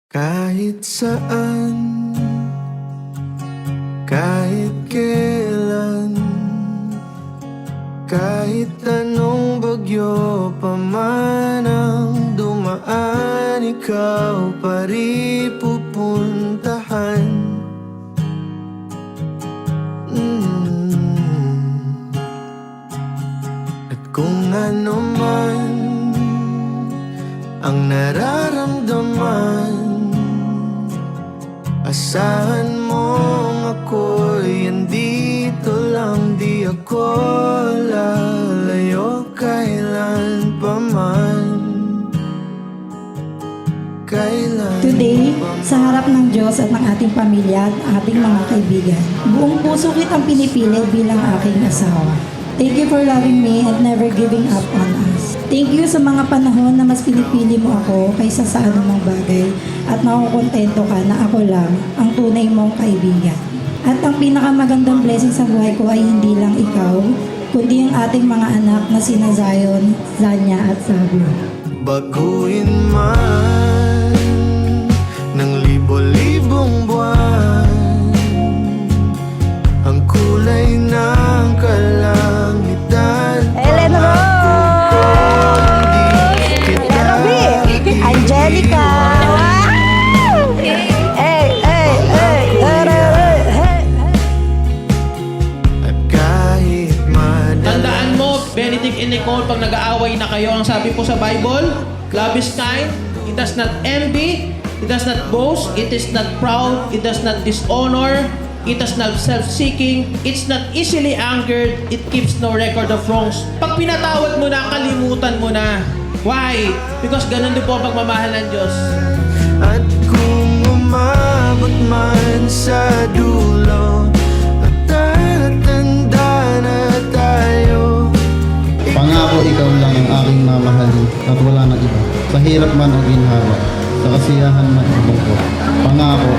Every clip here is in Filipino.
Kahit saan, kahit kailan, kahit anong bagyo pa man ang dumaan, ikaw pa rin pupuntahan. At kung ano man ang nararamdaman, asahan mong ako'y andito lang, di ako lalayo kailan pa man. Today, sa harap ng Diyos at ng ating pamilya at ating mga kaibigan, buong puso kitang pinipili bilang aking asawa. Thank you for loving me and never giving up on us. Thank you sa mga panahon na mas pinipili mo ako kaysa sa anumang bagay at nakukontento ka na ako lang ang tunay mong kaibigan. At ang pinakamagandang blessing sa buhay ko ay hindi lang ikaw, kundi ang ating mga anak na sina Zion, Zanya at Sabio. Baguhin man ng libo-libong buwan ang kulay ng kalangitan. Ellen Rose! Angelica! At kahit Tandaan mo, Benedict and Nicole, pag nag-aaway na kayo, ang sabi po sa Bible, love is kind, it does not envy, it does not boast, it is not proud, it does not dishonor, it does not self-seeking, it's not easily angered, it keeps no record of wrongs. Pag pinatawad mo na, kalimutan mo na. Why? Because ganun din po ang pagmamahal ng Diyos. At kung umabot man sa dulo at tatanda na tayo, Pangako ikaw lang ang aking mamahalin at wala na iba. Sa hirap man o ginhawa, sa kasiyahan man o bangkot. Pangako,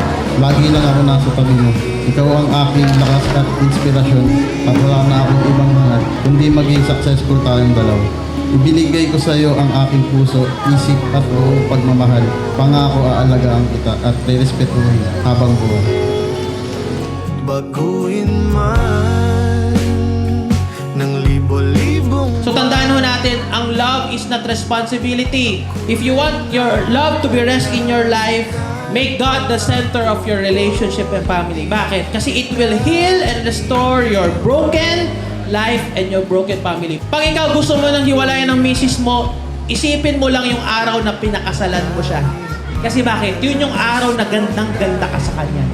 lagi lang ako nasa tabi mo. Ikaw ang aking lakas at inspirasyon at wala na akong ibang hangat kundi maging successful tayong dalawa. Ibinigay ko sa iyo ang aking puso, isip at buong pagmamahal. Pangako aalagaan kita at rerespetuhin habang buhay. baguhin man ng libo-libong So tandaan ho natin, ang love is not responsibility. If you want your love to be rest in your life, make God the center of your relationship and family. Bakit? Kasi it will heal and restore your broken life and your broken family. Pag ikaw gusto mo nang hiwalayan ng misis mo, isipin mo lang yung araw na pinakasalan mo siya. Kasi bakit? Yun yung araw na gandang-ganda ka sa kanya.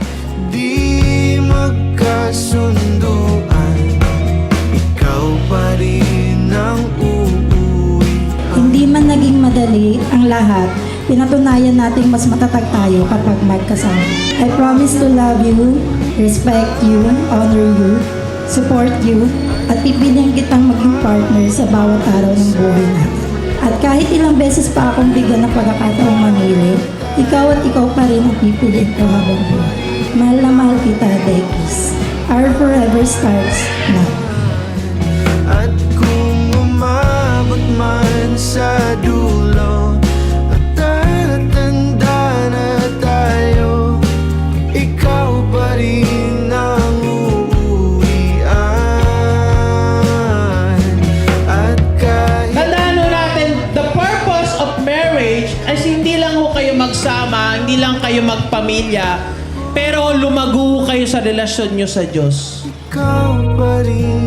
di magkasunduan, ikaw pa rin ang uuwi. Hindi man naging madali ang lahat, pinatunayan nating mas matatag tayo kapag magkasama. I promise to love you, respect you, honor you, support you, at pipiliin kitang maging partner sa bawat araw ng buhay natin. At kahit ilang beses pa akong bigyan ng pagkakataong mamili, ikaw at ikaw pa rin ang pipiliin ko habang buhay. Mahal na mahal kita, Dekis. Our forever starts now. At kung umabot man sa dulo at tatanda na tayo, ikaw pa rin ang uuwian. At kahit Tandaan ho natin, the purpose of marriage ay hindi lang ho kayo magsama, hindi lang kayo magpamilya, pero lumago kayo sa relasyon nyo sa Diyos. ikaw pa rin